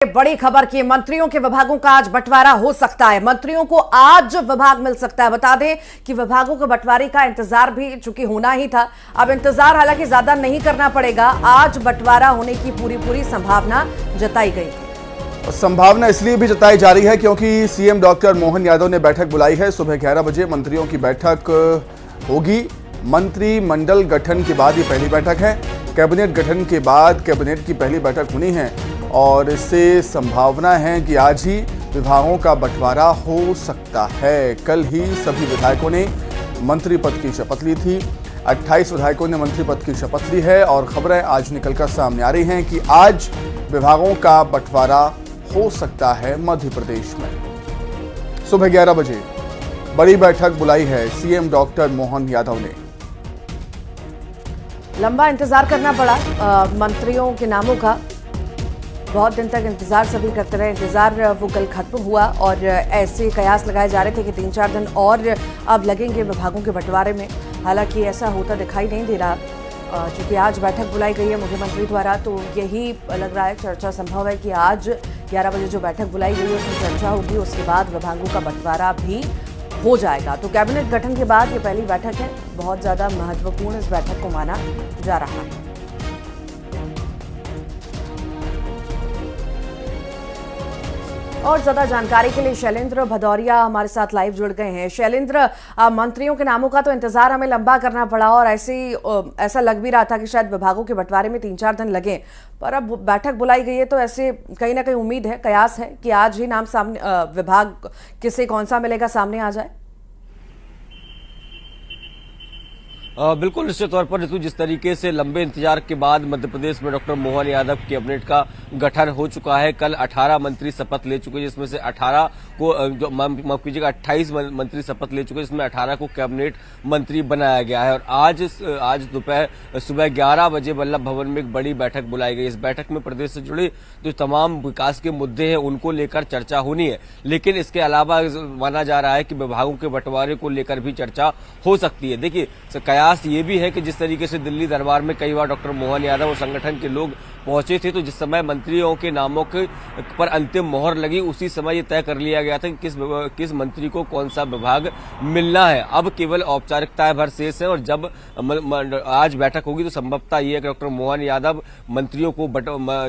बड़ी खबर की मंत्रियों के विभागों का आज बंटवारा हो सकता है। मंत्रियों को आज विभाग मिल सकता है। बता दें कि विभागों के बंटवारे का इंतजार भी चूंकि होना ही था, अब इंतजार हालांकि ज्यादा नहीं करना पड़ेगा। आज बंटवारा होने की पूरी संभावना जताई गई है। संभावना इसलिए भी जताई जा रही है क्योंकि सीएम डॉक्टर मोहन यादव ने बैठक बुलाई है। सुबह 11 बजे मंत्रियों की बैठक होगी। मंत्रिमंडल गठन के बाद ये पहली बैठक है। कैबिनेट गठन के बाद कैबिनेट की पहली बैठक होनी है और इससे संभावना है कि आज ही विभागों का बंटवारा हो सकता है। कल ही सभी विधायकों ने मंत्री पद की शपथ ली थी। 28 विधायकों ने मंत्री पद की शपथ ली है और खबरें आज निकलकर सामने आ रही हैं कि आज विभागों का बंटवारा हो सकता है मध्य प्रदेश में। सुबह 11 बजे बड़ी बैठक बुलाई है सीएम डॉक्टर मोहन यादव ने। लंबा इंतजार करना पड़ा मंत्रियों के नामों का। बहुत दिन तक इंतजार सभी करते रहे। इंतजार वो कल खत्म हुआ और ऐसे कयास लगाए जा रहे थे कि 3-4 दिन और अब लगेंगे विभागों के बंटवारे में। हालांकि ऐसा होता दिखाई नहीं दे रहा। चूंकि आज बैठक बुलाई गई है मुख्यमंत्री द्वारा, तो यही लग रहा है, चर्चा संभव है कि आज 11 बजे जो बैठक बुलाई गई है उसमें चर्चा होगी। उसके बाद विभागों का बंटवारा भी हो जाएगा। तो कैबिनेट गठन के बाद ये पहली बैठक है। बहुत ज्यादा महत्वपूर्ण इस बैठक को माना जा रहा है। और ज्यादा जानकारी के लिए शैलेंद्र भदौरिया हमारे साथ लाइव जुड़ गए हैं। शैलेंद्र, मंत्रियों के नामों का तो इंतजार हमें लंबा करना पड़ा और ऐसा लग भी रहा था कि शायद विभागों के बंटवारे में 3-4 दिन लगे, पर अब बैठक बुलाई गई है तो ऐसे कहीं ना कहीं उम्मीद है, कयास है कि आज ही नाम सामने विभाग किसे कौन सा मिलेगा सामने आ जाए। बिल्कुल निश्चित तौर पर ऋतु, जिस तरीके से लंबे इंतजार के बाद मध्य प्रदेश में डॉक्टर मोहन यादव कैबिनेट का गठन हो चुका है। कल 18 मंत्री शपथ ले चुके हैं, जिसमें से 18 को माफ कीजिएगा 28 मंत्री शपथ ले चुके हैं, जिसमें 18 को कैबिनेट मंत्री बनाया गया है। और आज दोपहर सुबह 11 बजे वल्लभ भवन में एक बड़ी बैठक बुलाई गई। इस बैठक में प्रदेश से जुड़े जो तमाम विकास के मुद्दे हैं उनको लेकर चर्चा होनी है, लेकिन इसके अलावा माना जा रहा है कि विभागों के बंटवारे को लेकर भी चर्चा हो सकती है। देखिए, कयास ये भी है कि जिस तरीके से दिल्ली दरबार में कई बार डॉक्टर मोहन यादव और संगठन के लोग पहुंचे थे, तो जिस समय मंत्रियों के नामों के पर अंतिम मोहर लगी उसी समय ये तय कर लिया गया था कि किस मंत्री को कौन सा विभाग मिलना है। अब केवल औपचारिकताएं भर शेष है और जब आज बैठक होगी तो संभवतः ये है कि डॉक्टर मोहन यादव मंत्रियों को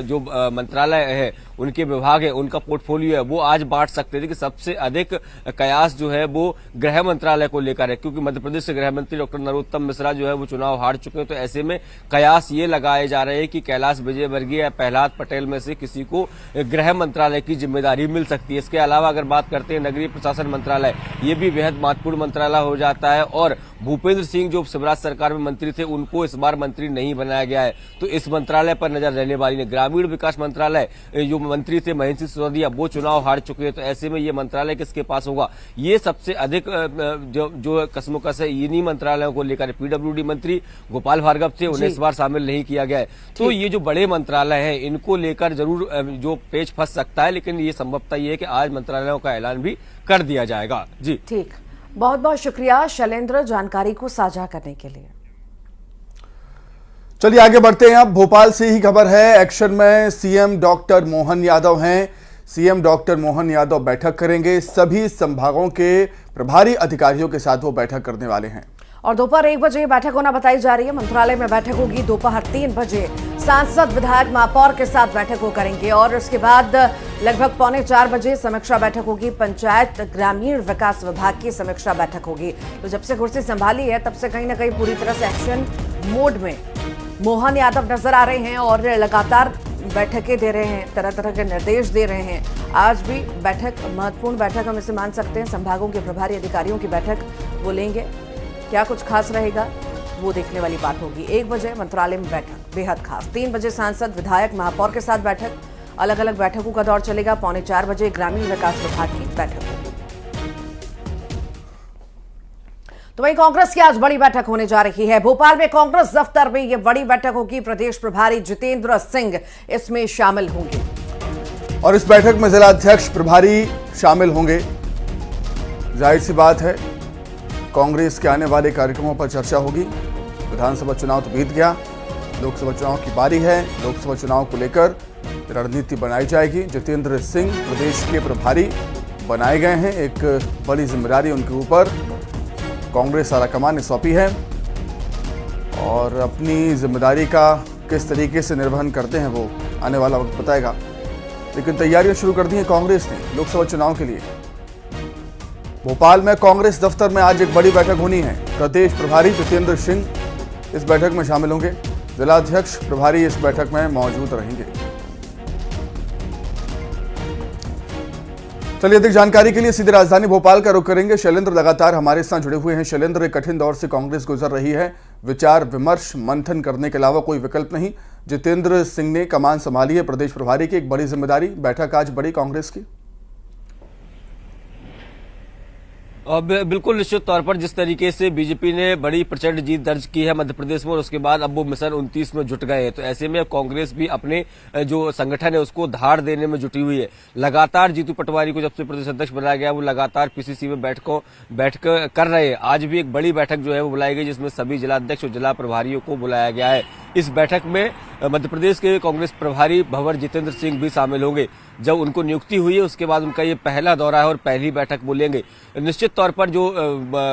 जो मंत्रालय है, उनके विभाग है, उनका पोर्टफोलियो है, वो आज बांट सकते थे। कि सबसे अधिक कयास जो है वो गृह मंत्रालय को लेकर है, क्योंकि मध्य प्रदेश के गृह मंत्री डॉक्टर नरोत्तम मिश्रा जो है वो चुनाव हार चुके हैं। तो ऐसे में कयास ये लगाए जा रहे हैं कि कैलाश विजयवर्गीय या प्रहलाद पटेल में से किसी को गृह मंत्रालय की जिम्मेदारी मिल सकती है। इसके अलावा अगर बात करते हैं नगरीय प्रशासन मंत्रालय, ये भी बेहद महत्वपूर्ण मंत्रालय हो जाता है और भूपेंद्र सिंह जो शिवराज सरकार में मंत्री थे उनको इस बार मंत्री नहीं बनाया गया है, तो इस मंत्रालय पर नजर रहने वाली है। ग्रामीण विकास मंत्रालय जो मंत्री थे महेंद्र सिंह सिसोदिया, वो चुनाव हार चुके हैं, तो ऐसे में ये मंत्रालय किसके पास होगा? ये सबसे अधिक जो कसमोकस है इन्हीं मंत्रालयों को लेकर। पीडब्ल्यूडी मंत्री गोपाल भार्गव थे, उन्हें इस बार शामिल नहीं किया गया है। तो ये जो बड़े मंत्रालय हैं इनको लेकर जरूर जो पेच फंस सकता है, लेकिन ये संभवतः ये है कि आज मंत्रालयों का ऐलान भी कर दिया जाएगा। जी ठीक, बहुत बहुत शुक्रिया शैलेंद्र जानकारी को साझा करने के लिए। चलिए आगे बढ़ते हैं। अब भोपाल से ही खबर है। एक्शन में सीएम डॉक्टर मोहन यादव हैं। सीएम डॉक्टर मोहन यादव बैठक करेंगे। सभी संभागों के प्रभारी अधिकारियों के साथ वो बैठक करने वाले हैं और दोपहर 1 बजे बैठक होना बताई जा रही है। मंत्रालय में बैठक होगी। दोपहर 3 बजे सांसद विधायक महापौर के साथ बैठक वो करेंगे और उसके बाद लगभग 3:45 बजे समीक्षा बैठक होगी। पंचायत ग्रामीण विकास विभाग की समीक्षा बैठक होगी। तो जब से कुर्सी संभाली है तब से कहीं ना कहीं पूरी तरह से एक्शन मोड में मोहन यादव नजर आ रहे हैं और लगातार बैठकें दे रहे हैं, तरह तरह के निर्देश दे रहे हैं। आज भी बैठक महत्वपूर्ण बैठक हम इसे मान सकते हैं। संभागों के प्रभारी अधिकारियों की बैठक वो लेंगे। क्या कुछ खास रहेगा वो देखने वाली बात होगी। 1 बजे मंत्रालय में बैठक बेहद खास। 3 बजे सांसद विधायक महापौर के साथ बैठक, अलग अलग बैठकों का दौर चलेगा। 3:45 बजे ग्रामीण विकास विभाग की बैठक होगी। तो वहीं कांग्रेस की आज बड़ी बैठक होने जा रही है। भोपाल में कांग्रेस दफ्तर में यह बड़ी बैठक होगी। प्रदेश प्रभारी जितेंद्र सिंह इसमें शामिल होंगे और इस बैठक में जिला अध्यक्ष प्रभारी शामिल होंगे। जाहिर सी बात है कांग्रेस के आने वाले कार्यक्रमों पर चर्चा होगी। विधानसभा चुनाव तो बीत गया, लोकसभा चुनाव की बारी है। लोकसभा चुनाव को लेकर रणनीति बनाई जाएगी। जितेंद्र सिंह प्रदेश के प्रभारी बनाए गए हैं। एक बड़ी जिम्मेदारी उनके ऊपर कांग्रेस आलाकमान ने सौंपी है और अपनी जिम्मेदारी का किस तरीके से निर्वहन करते हैं वो आने वाला वक्त बताएगा। लेकिन तैयारियां शुरू कर दी हैं कांग्रेस ने लोकसभा चुनाव के लिए। भोपाल में कांग्रेस दफ्तर में आज एक बड़ी बैठक होनी है। प्रदेश प्रभारी जितेंद्र सिंह इस बैठक में शामिल होंगे। जिलाध्यक्ष प्रभारी इस बैठक में मौजूद रहेंगे। चलिए अधिक जानकारी के लिए सीधे राजधानी भोपाल का रुख करेंगे। शैलेंद्र लगातार हमारे साथ जुड़े हुए हैं। शैलेंद्र, एक कठिन दौर से कांग्रेस गुजर रही है। विचार विमर्श मंथन करने के अलावा कोई विकल्प नहीं। जितेंद्र सिंह ने कमान संभाली है प्रदेश प्रभारी की, एक बड़ी जिम्मेदारी। बैठक आज बड़ी कांग्रेस की। बिल्कुल निश्चित तौर पर जिस तरीके से बीजेपी ने बड़ी प्रचंड जीत दर्ज की है मध्य प्रदेश में और उसके बाद अब वो मिशन 29 में जुट गए हैं, तो ऐसे में अब कांग्रेस भी अपने जो संगठन है उसको धार देने में जुटी हुई है। लगातार जीतू पटवारी को जब से प्रदेश अध्यक्ष बनाया गया वो लगातार पीसीसी में बैठ कर रहे हैं। आज भी एक बड़ी बैठक जो है वो बुलाई गई जिसमें सभी जिलाध्यक्ष और जिला प्रभारियों को बुलाया गया है। इस बैठक में मध्य प्रदेश के कांग्रेस प्रभारी भंवर जितेंद्र सिंह भी शामिल होंगे। जब उनको नियुक्ति हुई है उसके बाद उनका ये पहला दौरा है और पहली बैठक बोलेंगे। निश्चित तौर पर जो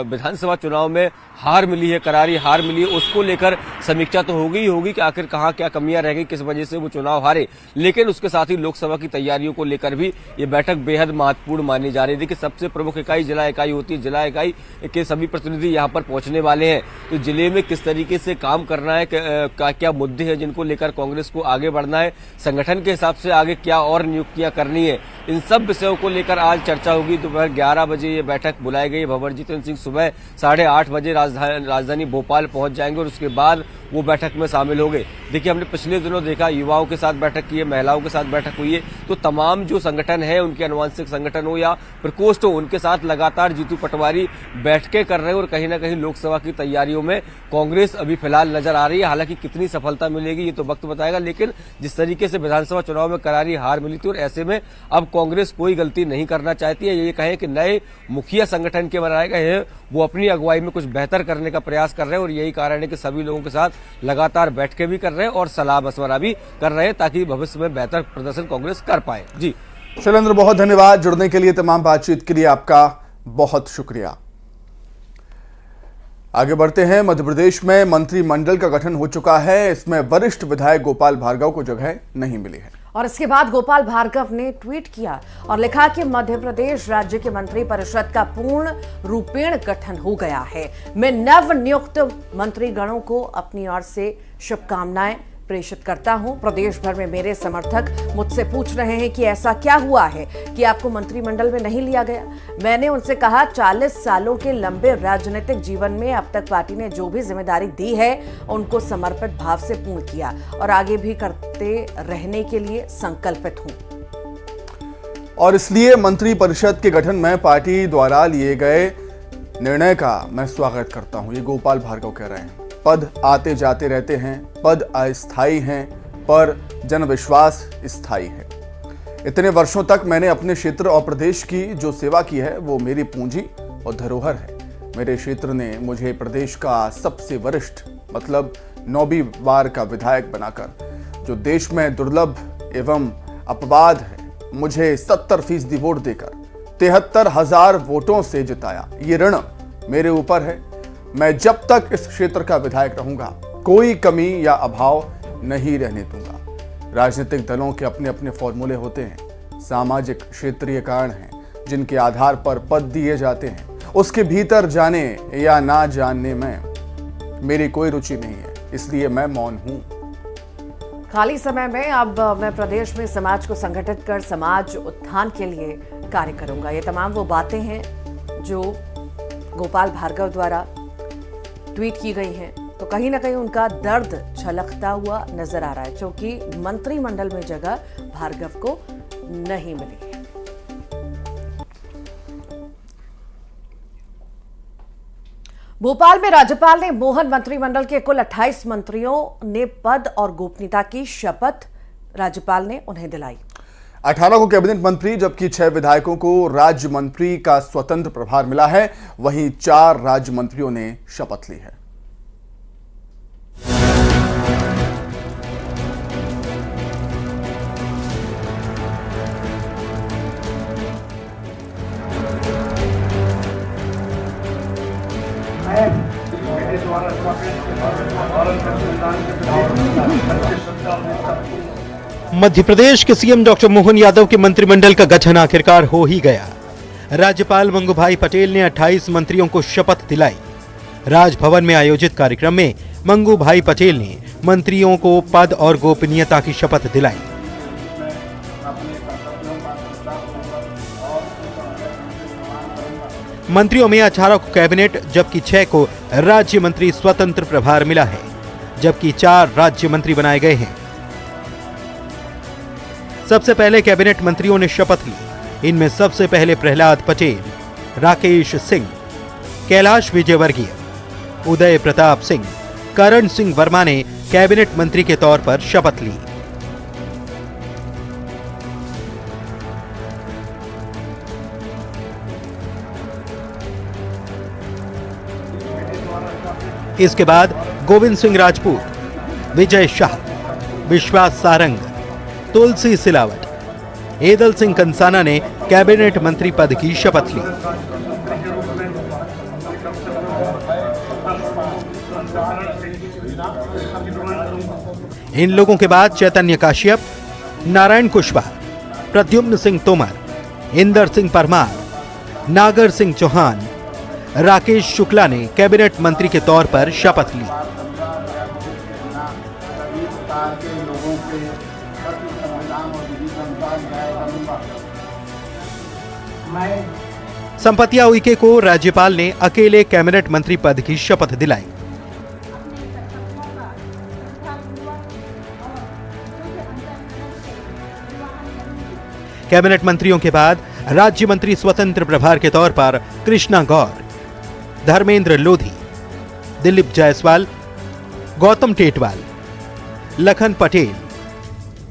विधानसभा चुनाव में हार मिली है, करारी हार मिली है, उसको लेकर समीक्षा तो होगी ही होगी कि आखिर कहाँ क्या कमियां रह गई, किस वजह से वो चुनाव हारे। लेकिन उसके साथ ही लोकसभा की तैयारियों को लेकर भी ये बैठक बेहद महत्वपूर्ण मानी जा रही है। देखिए, सबसे प्रमुख इकाई जिला इकाई होती है। जिला इकाई के सभी प्रतिनिधि यहाँ पर पहुंचने वाले हैं, तो जिले में किस तरीके से काम करना है, क्या मुद्दे हैं जिनको लेकर कांग्रेस को आगे बढ़ना है, संगठन के हिसाब से आगे क्या और नियुक्तियां करनी है, इन सब विषयों को लेकर आज चर्चा होगी। दोपहर 11 बजे ये बैठक बुलाई गई। भंवर जितेंद्र सिंह सुबह 8:30 बजे राजधानी भोपाल पहुंच जाएंगे और उसके बाद वो बैठक में शामिल होंगे। देखिए, हमने पिछले दिनों देखा युवाओं के साथ बैठक की है, महिलाओं के साथ बैठक हुई है, तो तमाम जो संगठन है, उनके अनुवांशिक संगठन हो या प्रकोष्ठ हो, उनके साथ लगातार जीतू पटवारी बैठकें कर रहे हैं और कहीं ना कहीं लोकसभा की तैयारियों में कांग्रेस अभी फिलहाल नजर आ रही है। हालांकि कितनी सफलता मिलेगी ये तो वक्त बताएगा, लेकिन जिस तरीके से विधानसभा चुनाव में करारी हार मिली थी और ऐसे में अब कांग्रेस कोई गलती नहीं करना चाहती है। ये कहें कि नए मुखिया संगठन के बनाए गए हैं, वो अपनी अगुवाई में कुछ बेहतर करने का प्रयास कर रहे हैं और यही कारण है कि सभी लोगों के साथ लगातार बैठकें भी कर रहे हैं और सलाह मशवरा भी कर रहे हैं ताकि भविष्य में बेहतर प्रदर्शन कांग्रेस कर पाए। जी शैलेंद्र, बहुत धन्यवाद जुड़ने के लिए, तमाम बातचीत के लिए आपका बहुत शुक्रिया। आगे बढ़ते हैं। मध्य प्रदेश में मंत्रिमंडल का गठन हो चुका है। इसमें वरिष्ठ विधायक गोपाल भार्गव को जगह नहीं मिली है और इसके बाद गोपाल भार्गव ने ट्वीट किया और लिखा कि मध्य प्रदेश राज्य के मंत्री परिषद का पूर्ण रूपेण गठन हो गया है। मैं नव नियुक्त मंत्रीगणों को अपनी ओर से शुभकामनाएं प्रेषित करता हूं। प्रदेश भर में मेरे समर्थक मुझसे पूछ रहे हैं कि ऐसा क्या हुआ है कि आपको मंत्रिमंडल में नहीं लिया गया। मैंने उनसे कहा, 40 सालों के लंबे राजनीतिक जीवन में अब तक पार्टी ने जो भी जिम्मेदारी दी है उनको समर्पित भाव से पूर्ण किया और आगे भी करते रहने के लिए संकल्पित हूं। और इसलिए मंत्री परिषद के गठन में पार्टी द्वारा लिए गए निर्णय का मैं स्वागत करता हूं। ये गोपाल भार्गव कह रहे हैं। पद आते जाते रहते हैं, पद अस्थायी हैं, पर जनविश्वास स्थायी है। इतने वर्षों तक मैंने अपने क्षेत्र और प्रदेश की जो सेवा की है वो मेरी पूंजी और धरोहर है। मेरे क्षेत्र ने मुझे प्रदेश का सबसे वरिष्ठ मतलब 9वीं बार का विधायक बनाकर जो देश में दुर्लभ एवं अपवाद है, मुझे 70% वोट देकर 73,000 वोटों से जिताया। ये ऋण मेरे ऊपर है। मैं जब तक इस क्षेत्र का विधायक रहूंगा कोई कमी या अभाव नहीं रहने दूंगा। राजनीतिक दलों के अपने अपने फॉर्मूले होते हैं, सामाजिक क्षेत्रीय कारण हैं जिनके आधार पर पद दिए जाते हैं। उसके भीतर जाने या ना जानने में मेरी कोई रुचि नहीं है, इसलिए मैं मौन हूं। खाली समय में अब मैं प्रदेश में समाज को संगठित कर समाज उत्थान के लिए कार्य करूंगा। ये तमाम वो बातें हैं जो गोपाल भार्गव द्वारा ट्वीट की गई हैं, तो कहीं ना कहीं उनका दर्द छलकता हुआ नजर आ रहा है, क्योंकि मंत्रिमंडल में जगह भार्गव को नहीं मिली है। भोपाल में राज्यपाल ने मोहन मंत्रिमंडल के कुल 28 मंत्रियों ने पद और गोपनीयता की शपथ राज्यपाल ने उन्हें दिलाई। 18 को कैबिनेट मंत्री जबकि 6 विधायकों को राज्य मंत्री का स्वतंत्र प्रभार मिला है। वहीं 4 राज्य मंत्रियों ने शपथ ली है। मध्य प्रदेश के सीएम डॉक्टर मोहन यादव के मंत्रिमंडल का गठन आखिरकार हो ही गया। राज्यपाल मंगूभाई पटेल ने 28 मंत्रियों को शपथ दिलाई। राजभवन में आयोजित कार्यक्रम में मंगूभाई पटेल ने मंत्रियों को पद और गोपनीयता की शपथ दिलाई। मंत्रियों में 18 को कैबिनेट जबकि 6 को राज्य मंत्री स्वतंत्र प्रभार मिला है, जबकि 4 राज्य मंत्री बनाए गए हैं। सबसे पहले कैबिनेट मंत्रियों ने शपथ ली। इनमें सबसे पहले प्रहलाद पटेल, राकेश सिंह, कैलाश विजयवर्गीय, उदय प्रताप सिंह, करण सिंह वर्मा ने कैबिनेट मंत्री के तौर पर शपथ ली। इसके बाद गोविंद सिंह राजपूत, विजय शाह, विश्वास सारंग, तुलसी सिलावट, एदल सिंह कंसाना ने कैबिनेट मंत्री पद की शपथ ली। इन लोगों के बाद चैतन्य काश्यप, नारायण कुशवाहा, प्रद्युम्न सिंह तोमर, इंदर सिंह परमार, नागर सिंह चौहान, राकेश शुक्ला ने कैबिनेट मंत्री के तौर पर शपथ ली। संपतिया उइके को राज्यपाल ने अकेले कैबिनेट मंत्री पद की शपथ दिलाई। कैबिनेट मंत्रियों के बाद राज्य मंत्री स्वतंत्र प्रभार के तौर पर कृष्णा गौर, धर्मेंद्र लोधी, दिलीप जायसवाल, गौतम टेटवाल, लखन पटेल,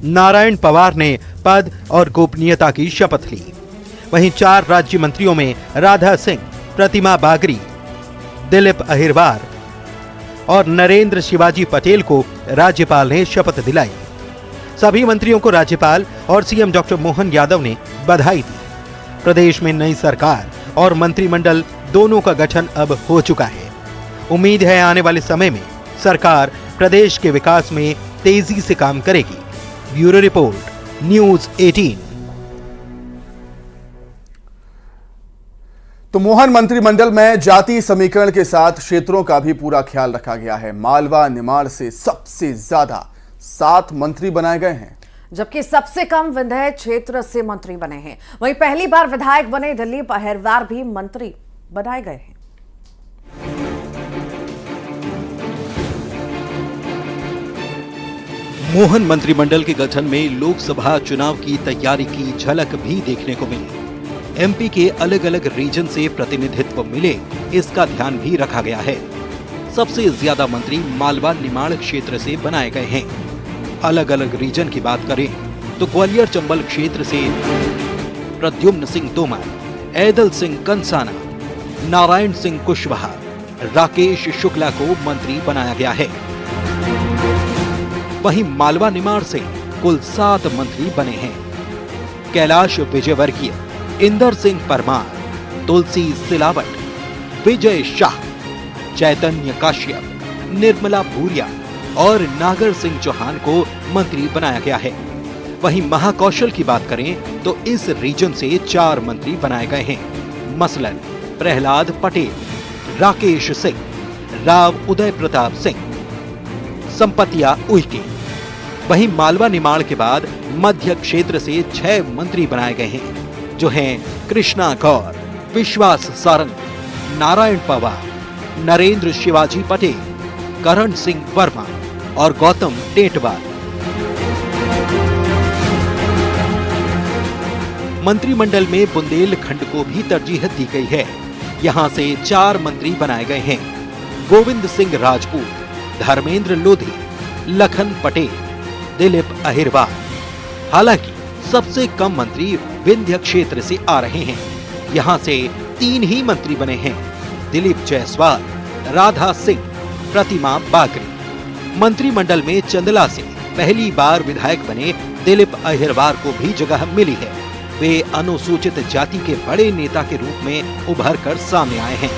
नारायण पवार ने पद और गोपनीयता की शपथ ली। वहीं 4 राज्य मंत्रियों में राधा सिंह, प्रतिमा बागरी, दिलीप अहिरवार और नरेंद्र शिवाजी पटेल को राज्यपाल ने शपथ दिलाई। सभी मंत्रियों को राज्यपाल और सीएम डॉक्टर मोहन यादव ने बधाई दी। प्रदेश में नई सरकार और मंत्रिमंडल दोनों का गठन अब हो चुका है। उम्मीद है आने वाले समय में सरकार प्रदेश के विकास में तेजी से काम करेगी। Bureau report, news 18। तो मोहन मंत्रिमंडल में जाति समीकरण के साथ क्षेत्रों का भी पूरा ख्याल रखा गया है। मालवा निमाड़ से सबसे ज्यादा 7 मंत्री बनाए गए हैं, जबकि सबसे कम विंध्य क्षेत्र से मंत्री बने हैं। वहीं पहली बार विधायक बने दिलीप अहिरवार भी मंत्री बनाए गए हैं। मोहन मंत्रिमंडल के गठन में लोकसभा चुनाव की तैयारी की झलक भी देखने को मिली। एमपी के अलग अलग रीजन से प्रतिनिधित्व मिले, इसका ध्यान भी रखा गया है। सबसे ज्यादा मंत्री मालवा निमाड़ क्षेत्र से बनाए गए हैं। अलग अलग रीजन की बात करें तो ग्वालियर चंबल क्षेत्र से प्रद्युम्न सिंह तोमर, एदल सिंह कंसाना, नारायण सिंह कुशवाहा, राकेश शुक्ला को मंत्री बनाया गया है। वहीं मालवा निमाड़ से कुल 7 मंत्री बने हैं। कैलाश विजयवर्गीय, इंदर सिंह परमार, तुलसी सिलावट, विजय शाह, चैतन्य काश्यप, निर्मला भूरिया और नागर सिंह चौहान को मंत्री बनाया गया है। वहीं महाकौशल की बात करें तो इस रीजन से 4 मंत्री बनाए गए हैं। मसलन प्रहलाद पटेल, राकेश सिंह, राव उदय प्रताप सिंह, संपतिया उइके। वहीं मालवा निमाड़ के बाद मध्य क्षेत्र से 6 मंत्री बनाए गए हैं, जो हैं कृष्णा गौर, विश्वास सारंग, नारायण पवार, नरेंद्र शिवाजी पटेल, करण सिंह वर्मा और गौतम टेटवाल। मंत्रिमंडल में बुंदेलखंड को भी तरजीह दी गई है। यहां से 4 मंत्री बनाए गए हैं। गोविंद सिंह राजपूत, धर्मेंद्र लोधी, लखन पटेल, दिलीप अहिरवार। हालांकि सबसे कम मंत्री विंध्य क्षेत्र से आ रहे हैं। यहां से 3 ही मंत्री बने हैं, दिलीप जायसवाल, राधा सिंह, प्रतिमा बागरी। मंत्रिमंडल में चंदला से पहली बार विधायक बने दिलीप अहिरवार को भी जगह मिली है। वे अनुसूचित जाति के बड़े नेता के रूप में उभर कर सामने आए हैं।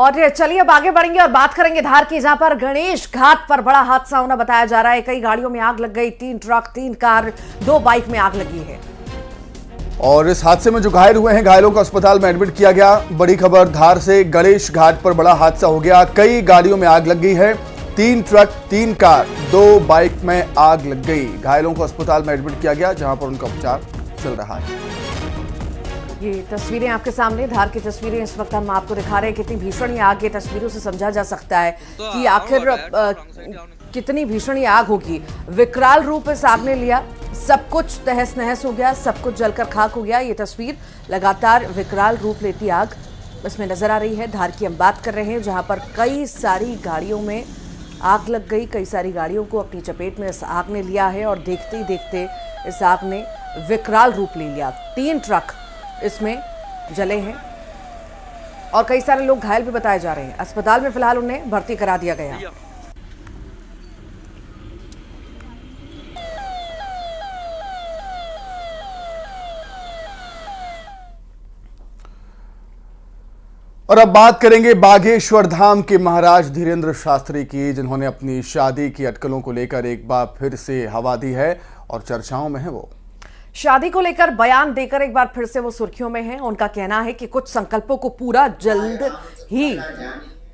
और चलिए अब आगे बढ़ेंगे और बात करेंगे धार की, जहां पर गणेश घाट पर बड़ा हादसा होना बताया जा रहा है। कई गाड़ियों में आग लग गई, 3 ट्रक, 3 कार, 2 बाइक में आग लगी है। और इस हादसे में जो घायल हुए हैं, घायलों को अस्पताल में एडमिट किया गया। बड़ी खबर धार से, गणेश घाट पर बड़ा हादसा हो गया। कई गाड़ियों में आग लग गई है, 3 ट्रक, 3 कार, 2 बाइक में आग लग गई। घायलों को अस्पताल में एडमिट किया गया, जहां पर उनका उपचार चल रहा है। ये तस्वीरें आपके सामने, धार की तस्वीरें इस वक्त हम आपको दिखा रहे हैं। कितनी भीषण ये आग, ये तस्वीरों से समझा जा सकता है कि आखिर कितनी भीषण ये आग होगी। विकराल रूप इस आग ने लिया, सब कुछ तहस नहस हो गया, सब कुछ जलकर खाक हो गया। ये तस्वीर लगातार विकराल रूप लेती आग इसमें नजर आ रही है। धार की हम बात कर रहे हैं, जहां पर कई सारी गाड़ियों में आग लग गई। कई सारी गाड़ियों को अपनी चपेट में इस आग ने लिया है और देखते ही देखते इस आग ने विकराल रूप ले लिया। 3 ट्रक इसमें जले हैं और कई सारे लोग घायल भी बताए जा रहे हैं। अस्पताल में फिलहाल उन्हें भर्ती करा दिया गया। और अब बात करेंगे बागेश्वर धाम के महाराज धीरेन्द्र शास्त्री की, जिन्होंने अपनी शादी की अटकलों को लेकर एक बार फिर से हवा दी है और चर्चाओं में है। वो शादी को लेकर बयान देकर एक बार फिर से वो सुर्खियों में है। उनका कहना है कि कुछ संकल्पों को जल्द ही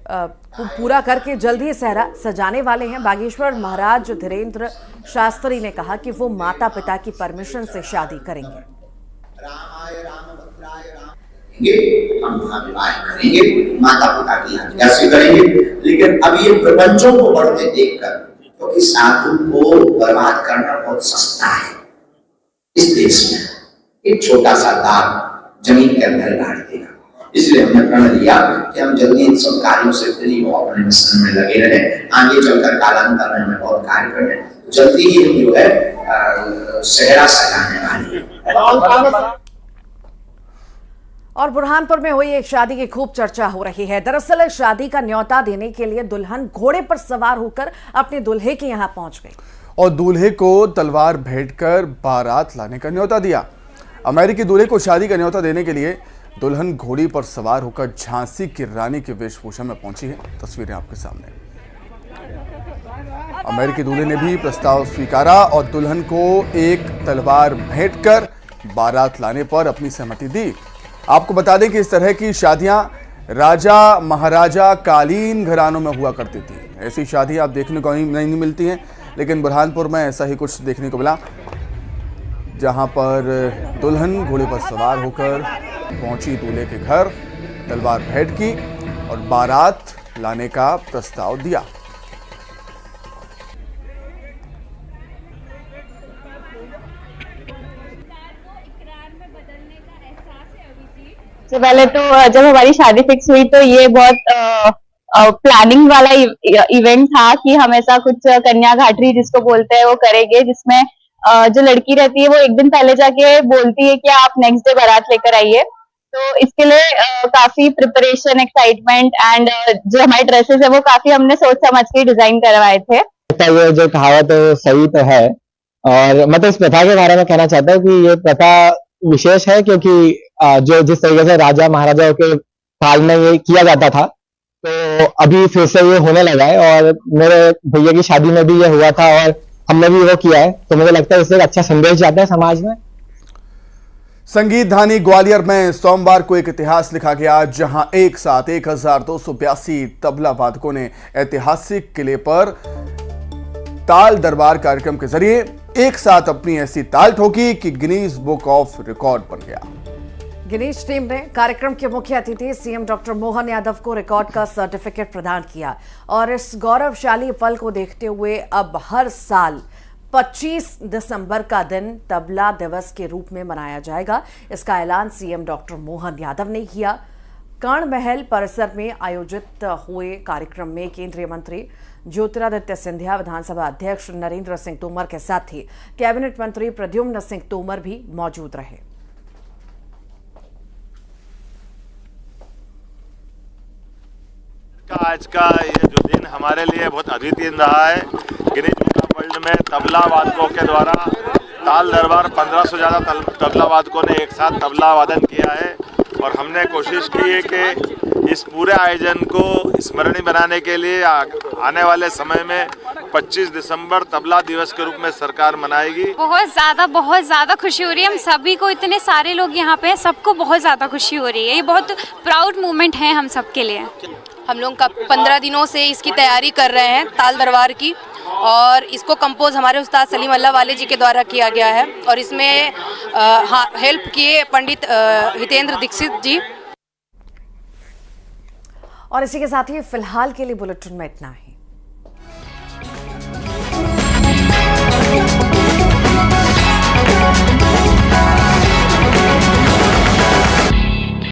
पूरा करके जल्द ही सहरा सजाने वाले हैं। बागेश्वर महाराज धीरेन्द्र शास्त्री ने कहा कि वो माता पिता की परमिशन से शादी करेंगे। हम विवाह करेंगे, माता पिता की आज्ञा से करेंगे, लेकिन अब ये प्रपंचों को बढ़ते देखकर, क्योंकि साधु को बर्बाद करना बहुत सस्ता है। इस देश में एक छोटा सा दाग जमीन के अंदर गाड़ देगा, इसलिए हमने प्रण लिया कि हम जल्दी इन सब कार्यों से फ्री हो, अपने मिशन में लगे रहे। आगे चलकर कालांतर में हमें बहुत कार्य करने, जल्दी ही हम जो है सेहरा सजाने वाले हैं। और बुरहानपुर में हुई एक शादी की खूब चर्चा हो रही है। दरअसल इस शादी का न्योता देने के लिए दुल्हन घोड़े पर सवार होकर अपने दूल्हे के यहां पहुंच गई और दूल्हे को तलवार भेंटकर बारात लाने का न्योता दिया। अमेरिकी दूल्हे को शादी का न्योता देने के लिए दुल्हन घोड़ी पर सवार होकर झांसी की रानी की वेशभूषा में पहुंची है। तस्वीरें आपके सामने। अमेरिकी दूल्हे ने भी प्रस्ताव स्वीकारा और दुल्हन को एक तलवार भेंटकर बारात लाने पर अपनी सहमति दी। आपको बता दें कि इस तरह की शादियां राजा महाराजा कालीन घरानों में हुआ करती थी। ऐसी शादियां आप देखने को नहीं मिलती हैं, लेकिन बुरहानपुर में ऐसा ही कुछ देखने को मिला, जहां पर दुल्हन घोड़े पर सवार होकर पहुंची दूल्हे के घर, तलवार भेंट की और बारात लाने का प्रस्ताव दिया। सबसे पहले तो जब हमारी शादी फिक्स हुई तो ये बहुत प्लानिंग वाला इवेंट था कि हम ऐसा कुछ कन्या घाटरी जिसको बोलते हैं वो करेंगे, जिसमें जो लड़की रहती है वो एक दिन पहले जाके बोलती है कि आप नेक्स्ट डे बारात लेकर आइए। तो इसके लिए काफी प्रिपरेशन, एक्साइटमेंट एंड जो हमारे ड्रेसेस है वो काफी हमने सोच समझ के डिजाइन करवाए थे। ये जो कहावत है सही तो है, और मैं तो इस प्रथा के बारे में कहना चाहता हूँ कि ये प्रथा विशेष है, क्योंकि जो जिस तरीके से राजा महाराजाओं के काल में ये किया जाता था, तो अभी फिर से ये होने लगा है। और मेरे भैया की शादी में भी ये हुआ था और हमने भी वो किया है, तो मुझे लगता है इससे एक अच्छा संदेश जाता है समाज में। संगीत धानी ग्वालियर में सोमवार को एक इतिहास लिखा गया, जहां एक साथ 1282 तबला वादकों ने ऐतिहासिक किले पर ताल दरबार कार्यक्रम के जरिए एक साथ अपनी ऐसी ताल ठोकी कि गिनीज बुक ऑफ रिकॉर्ड बन गया। गिनीज टीम ने कार्यक्रम के मुख्य अतिथि सीएम डॉक्टर मोहन यादव को रिकॉर्ड का सर्टिफिकेट प्रदान किया और इस गौरवशाली पल को देखते हुए अब हर साल 25 दिसंबर का दिन तबला दिवस के रूप में मनाया जाएगा। इसका ऐलान सीएम डॉक्टर मोहन यादव ने किया। कर्ण महल परिसर में आयोजित हुए कार्यक्रम में केंद्रीय मंत्री ज्योतिरादित्य सिंधिया, विधानसभा अध्यक्ष नरेंद्र सिंह तोमर के साथ ही कैबिनेट मंत्री प्रद्युम्न सिंह तोमर भी मौजूद रहे। आज का ये जो दिन हमारे लिए बहुत अद्वितीय रहा है। गिनीज बुक ऑफ वर्ल्ड में तबला वादकों के द्वारा ताल दरबार 1500 ज़्यादा तबला वादकों ने एक साथ तबला वादन किया है। और हमने कोशिश की है कि इस पूरे आयोजन को स्मरणीय बनाने के लिए आने वाले समय में 25 दिसंबर तबला दिवस के रूप में सरकार मनाएगी। बहुत ज़्यादा खुशी हो रही है। हम सभी को, इतने सारे लोग यहाँ पे हैं, सबको बहुत ज़्यादा खुशी हो रही है। ये बहुत प्राउड मोमेंट है हम सब के लिए। हम लोग का 15 दिनों से इसकी तैयारी कर रहे हैं ताल दरबार की, और इसको कंपोज हमारे उस्ताद सलीम अल्लाह वाले जी के द्वारा किया गया है, और इसमें हेल्प किए पंडित हितेंद्र दीक्षित जी। और इसी के साथ ही फिलहाल के लिए बुलेटिन में इतना ही।